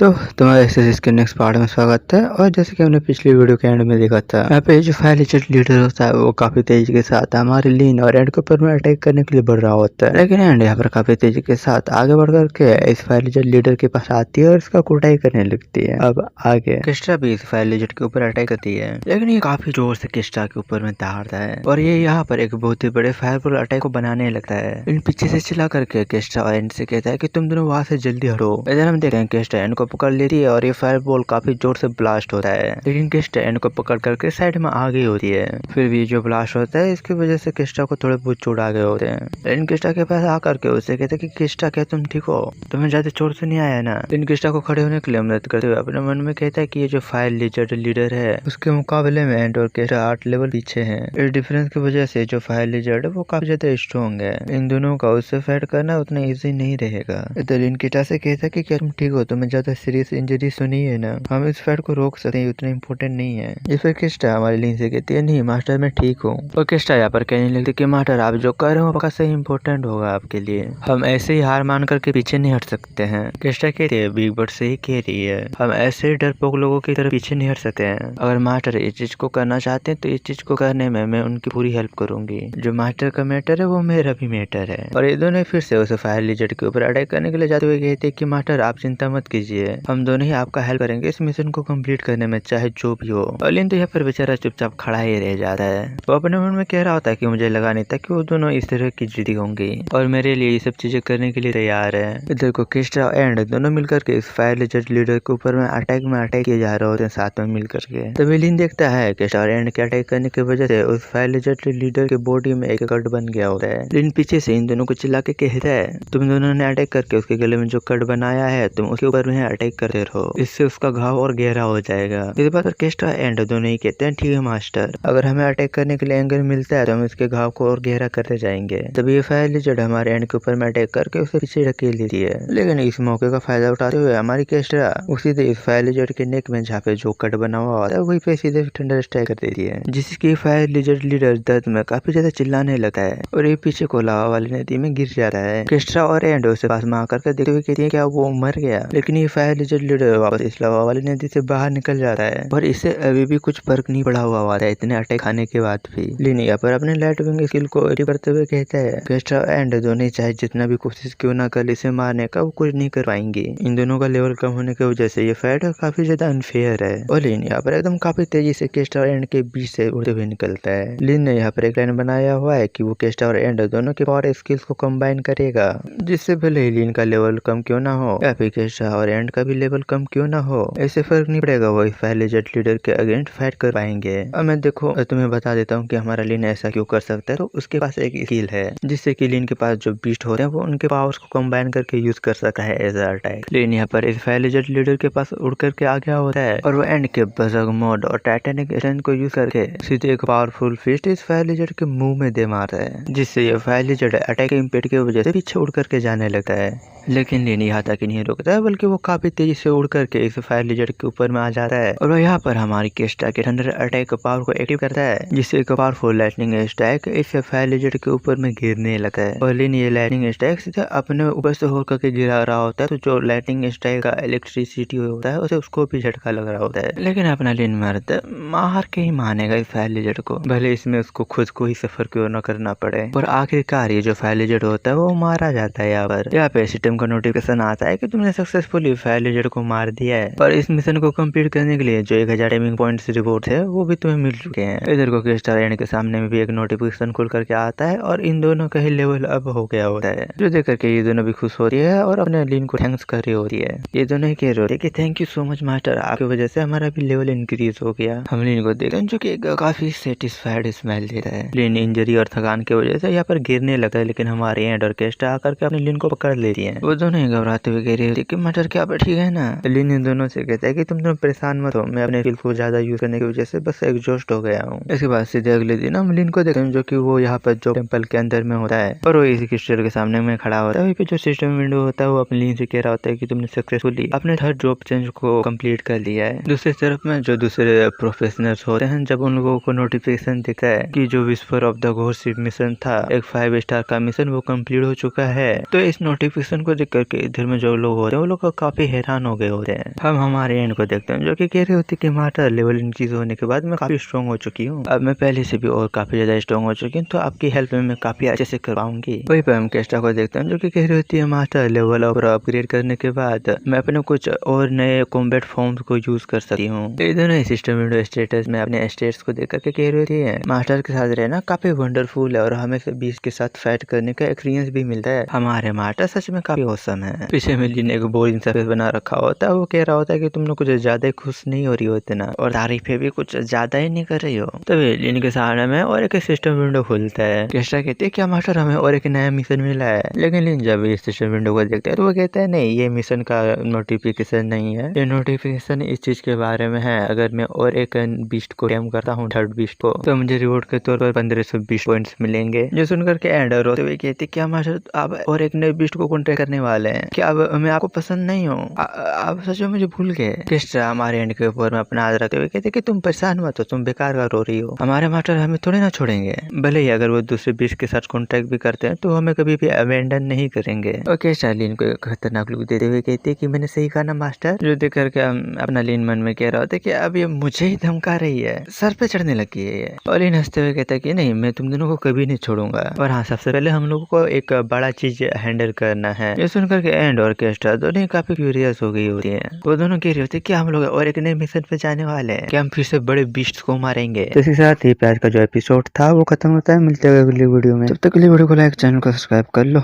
तो तुम्हारे एक्सरसाइज के नेक्स्ट पार्ट में स्वागत है। और जैसे कि हमने पिछली वीडियो के एंड में देखा था, यहाँ पे जो फायर लिजेंड लीडर होता है वो काफी तेजी के साथ हमारे लीन और एंड के ऊपर में अटैक करने के लिए बढ़ रहा होता है, लेकिन एंड यहाँ पर काफी तेजी के साथ आगे बढ़ करके इस फायर लिजेंड लीडर के पास आती है और इसका कुटाई करने लगती है। अब आगे किस्टा भी इस फायर लिजेंड के ऊपर अटैक करती है, लेकिन ये काफी जोर से किस्टा के ऊपर में दहाड़ता है और ये यहाँ पर एक बहुत ही बड़े फायरफुल अटैक को बनाने लगता है। इन पीछे से चिल्ला करके किस्टा एंड से कहता है कि तुम दोनों वहां से जल्दी हटो। इधर हम देख रहे हैं किस्टा एंड को पकड़ लेती है और ये फायर बॉल काफी जोर से ब्लास्ट होता है, लेकिन किस्टा एंड को पकड़ करके साइड में आ गई होती है। फिर भी जो ब्लास्ट होता है इसकी वजह से किस्टा को थोड़े बहुत चोट आ गए होते हैं, लेकिन किस्टा के पास आकर के उससे कहते हैं कि किस्टा क्या तुम ठीक हो, तुम्हें ज्यादा चोट तो नहीं आया ना। लेकिन किस्टा को खड़े होने के लिए मदद करते हुए अपने मन में कहता है कि ये जो फायर लिजेंड लीडर है उसके मुकाबले में एंड और किस्टा 8 लेवल पीछे है। इस डिफरेंस की वजह से जो फायर लिजेंड है वो काफी ज्यादा स्ट्रॉन्ग है। इन दोनों का उससे फाइट करना उतना इजी नहीं रहेगा। इधर किस्टा से कहता है कि क्या तुम ठीक हो, तुम्हें ज्यादा सीरियस इंजरी तो नहीं है ना, हम इस फाइट को रोक सकते हैं, उतना इम्पोर्टेंट नहीं है। इस पर किस्टा हमारी लीन से कहती है नहीं मास्टर मैं ठीक हूँ। और किस्टा यहाँ पर कहने लगती कि मास्टर आप जो कर रहे हो पक्का सही इम्पोर्टेंट होगा आपके लिए, हम ऐसे ही हार मान करके पीछे नहीं हट सकते हैं। किस्टा कहती है बिग बर्ड से ही कह रही है, हम ऐसे ही डरपोक लोगों की तरफ पीछे नहीं हट सकते हैं। अगर मास्टर इस चीज को करना चाहते हैं तो इस चीज को करने में मैं उनकी पूरी हेल्प करूंगी। जो मास्टर का मैटर है वो मेरा भी मैटर है। और ये दोनों फिर से उसे फायर लिजेंड के ऊपर अटैक करने के लिए जाते हुए कहते हैं कि मास्टर आप चिंता मत कीजिए, हम दोनों ही आपका हेल्प करेंगे इस मिशन को कंप्लीट करने में चाहे जो भी हो। और लिन तो यहाँ पर बेचारा चुपचाप खड़ा ही रह जाता है। वो अपने मन में कह रहा होता है कि मुझे लगा नहीं था कि वो दोनों इस तरह की जिद्दी होंगी और मेरे लिए ये सब चीजें करने के लिए तैयार है। इधर को किस्टा एंड दोनों मिलकर के इस फायर लिजेंड लीडर के ऊपर में अटैक किए जा रहे होते हैं साथ में मिलकर के। तभी लिन देखता है किस्टा और एंड के अटैक करने की वजह से उस फायर लिजेंड लीडर के बॉडी में एक कट बन गया होता है। लिन पीछे से इन दोनों को चिल्ला के कहता है तुम दोनों ने अटैक करके उसके गले में जो कट बनाया है तुम उसके ऊपर में अटैक करते रहो, इससे उसका घाव और गहरा हो जाएगा। इस बात पर किस्टा एंड दोनों ही कहते हैं ठीक है मास्टर, अगर हमें अटैक करने के लिए एंगल मिलता है तो हम इसके घाव को और गहरा करते जाएंगे। तभी ये फायर लिजेंड हमारे एंड के ऊपर में अटैक करके उसे पीछे ढकेल देती है, लेकिन इस मौके का फायदा उठाते हुए हमारी किस्टा उसी इस फायर लिजेंड के नेक में जहाँ पे जो कट बना हुआ होता है वहीं पे सीधे थंडर स्ट्राइक कर देती है, जिसकी फायर लिजेंड लीडर दर्द में काफी ज्यादा चिल्लाने लगता है और ये पीछे को लावा वाली नदी में गिर जाता है। किस्टा और एंड उसे पास में आकर के देखते हुए कहती है क्या वो मर गया, लेकिन ये फायर लिजेंड लीडर वापस इस लावा वाली नदी से बाहर निकल जाता है और इससे अभी भी कुछ फर्क नहीं पड़ा हुआ होता है इतने अटैक खाने के बाद भी। लिन यहाँ पर अपने लाइट विंग स्किल को एक्टिव करते हुए कहता है किस्टा एंड दोनों चाहे जितना भी कोशिश क्यों ना कर इसे मारने का वो कुछ नहीं कर पाएंगे। इन दोनों का लेवल कम होने की वजह से ये फाइट काफी ज्यादा अनफेयर है और लिन यहाँ पर एकदम काफी तेजी से किस्टा और एंड के बीच से उड़ते हुए निकलता है। लिन ने यहाँ पर एक लाइन बनाया हुआ है कि वो किस्टा और एंड दोनों के पावर स्किल्स को कंबाइन करेगा, जिससे भले ही लिन का लेवल कम क्यों ना हो या फिर किस्टा और एंड का भी लेवल कम क्यों ना हो, ऐसे फर्क नहीं पड़ेगा, वो फायर लिजेंड लीडर के अगेंस्ट फाइट कर पाएंगे। अब मैं देखो तुम्हें बता देता हूँ कि हमारा लिन ऐसा क्यों कर सकता है। तो उसके पास एक स्किल है जिससे कि लिन के पास जो बीस्ट होते हैं वो उनके पावर्स को कंबाइन करके यूज कर सकता है एज अटैक। लिन यहाँ पर इस फायर लिजेंड लीडर के पास उड़ करके आ गया होता है और वो एंड के बजर्ग मोड और टाइटैनिक स्ट्रेंथ को यूज करके सीधे एक पावरफुल फिस्ट इस फायर लिजेंड के मुंह में दे मारता है, जिससे ये फायर लिजेंड अटैक इम्पेड की वजह से पीछे उड़ करके जाने लगता है। लेकिन लिन यहाँ तक नहीं रुकता है बल्कि वो काफी तेजी से उड़ करके इस फायर लिजेंड के ऊपर में आ जाता है और वो यहाँ पर हमारी किस्टा के थंडर अटैक पावर को एक्टिव करता है, जिससे एक पावरफुल लाइटनिंग स्ट्राइक इस फायर लिजेंड के ऊपर में गिरने लगता है। और लिन ये लाइटनिंग स्ट्राइक सीधा अपने ऊपर से होकर के गिरा रहा होता है, तो जो लाइटनिंग स्ट्राइक का इलेक्ट्रिसिटी होता है उसे उसको भी झटका लग रहा होता है, लेकिन अपना लिन मर्द मार के ही मानेगा इस फायर लिजेंड को, भले इसमें उसको खुद को ही सफर क्यों न करना पड़े। और आखिरकार ये जो फायर लिजेंड होता है वो मारा जाता है। यहाँ पे सिस्टम का नोटिफिकेशन आता है कि तुमने सक्सेसफुली फायर लिजेंड को मार दिया है और इस मिशन को कंप्लीट करने के लिए जो 1000 टाइमिंग पॉइंट्स रिवॉर्ड है वो भी तुम्हें मिल चुके हैं। इधर को किस्टा एंड के सामने में भी एक नोटिफिकेशन खुल करके आता है और इन दोनों का ही लेवल अप हो गया होता है, जो देख करके ये दोनों भी खुश हो रही है और अपने लिन को थैंक्स कर रही होती है। ये दोनों ही कह रहे हैं कि thank you so much master, आपकी वजह से हमारा भी लेवल इंक्रीज हो गया। हम लिन को देख जो की काफी सेटिस्फाइड स्माइल दे रहा है। लिन इंजरी और थकान की वजह से यहाँ पर गिरने लगता है, लेकिन हमारे एंड और किस्टा आकर के अपने लिन को पकड़ लेती है। वो दोनों ही घबराते हुए कह रही होती कि मास्टर क्या आप ठीक है ना। लिन इन दोनों से कहता है कि तुम दोनों परेशान मत हो, मैं अपने स्किल को ज्यादा यूज करने की वजह से बस एग्जॉस्ट हो गया हूँ। इसके बाद सीधे अगले दिन हम लिन को देखते हैं जो कि वो यहाँ पर जो टेंपल के अंदर में होता है और वो इसी क्रिस्टल के सामने में खड़ा होता है। वहीं पे जो सिस्टम विंडो होता है वो अपने लिन से कह रहा होता है कि तुमने सक्सेसफुली अपने थर्ड जॉब चेंज को कंप्लीट कर लिया है। दूसरी तरफ में जो दूसरे प्रोफेशनल्स होते हैं जब उन लोगों को नोटिफिकेशन दिखता है कि जो whisper of the ghost mission था एक 5 स्टार का मिशन वो कंप्लीट हो चुका है, तो इस नोटिफिकेशन को देख करके इधर में जो लोग होते हैं वो लोग काफी हैरान हो गए होते हैं। हम हमारे एंड को देखते हैं जो कि कह रही होती कि मास्टर लेवल इंक्रीज होने के बाद मैं काफी स्ट्रॉन्ग हो चुकी हूँ, अब मैं पहले से भी और काफी ज्यादा स्ट्रॉन्ग हो चुकी हूँ, तो आपकी हेल्प में मैं काफी अच्छे से कर पाऊंगी। वही पे हम केस्टा को देखते हैं जो कि कह रही होती है मास्टर लेवल और अपग्रेड करने के बाद मैं अपने कुछ और नए कॉम्बैट फॉर्म्स को यूज कर सकती हूँ। ये दोनों सिस्टम विंडो स्टेटस में अपने स्टेट्स को देख करके कह रही होती है मास्टर के साथ रहना काफी वंडरफुल है और हमें बीस के साथ फाइट करने का एक्सपीरियंस भी मिलता है। हमारे मास्टर सच में काफी औसम है। पीछे में लिन एक बोरिंग सर्फेस बना रखा होता है, वो कह रहा होता है कि तुम लोग कुछ ज्यादा ही खुश नहीं हो रही होते ना, और तारीफें भी कुछ ज्यादा ही नहीं कर रही हो। तभी लिन के सामने में और एक सिस्टम विंडो खुलता है। केस्टा कहती है क्या मास्टर हमें और एक नया मिशन मिला है, लेकिन लिन जब इस सिस्टम विंडो को देखता है तो वो कहता है नहीं, ये मिशन का नोटिफिकेशन नहीं है, ये नोटिफिकेशन इस चीज के बारे में है अगर मैं और एक बीस्ट को टैम करता हूँ, थर्ड बीस्ट को, तो मुझे रिवॉर्ड के तौर पर 1520 पॉइंट्स मिलेंगे। जो सुनकर के एंडर होते हुए कहते क्या मास्टर आप और एक नए बीस्ट को कॉन्ट्रैक्ट करने वाले हैं क्या, अब मैं आपको पसंद नहीं हूँ, आप सच में मुझे भूल गए। केस्टा हमारे एंड के ऊपर में अपना हाथ रखते हुए कहते कि तुम परेशान मत हो, तुम बेकार का रो रही हो, हमारे मास्टर हमें थोड़े ना छोड़ेंगे, भले ही अगर वो दूसरे बीस्ट के साथ कॉन्ट्रैक्ट भी करते हैं तो हमें कभी भी अबेंडन नहीं करेंगे। और केस्टा लिन को एक खतरनाक लुक देते हुए कहते कि मैंने सही कहा ना मास्टर। जो देख करके अपना लिन मन में कह रहा होता है कि अब ये मुझे ही धमका रही है, सर पे चढ़ने लगी है ये। और लिन हंसते हुए कहता है कि नहीं, मैं तुम दोनों को कभी नहीं छोड़ूंगा, और हाँ सबसे पहले हम लोगों को एक बड़ा चीज हैंडल करना है। ये सुनकर के एंड और केस्टा दोनों काफी क्यूरियस हो गई होती है। वो दोनों कह रही होती है कि हम लोग और एक नए मिशन पे जाने वाले हैं, कि हम फिर से बड़े बीस्ट को मारेंगे। तो इसके साथ ही आज का जो एपिसोड था वो खत्म होता है। मिलते हैं अगली वीडियो में, तब तक के लिए वीडियो को लाइक, चैनल को सब्सक्राइब कर लो।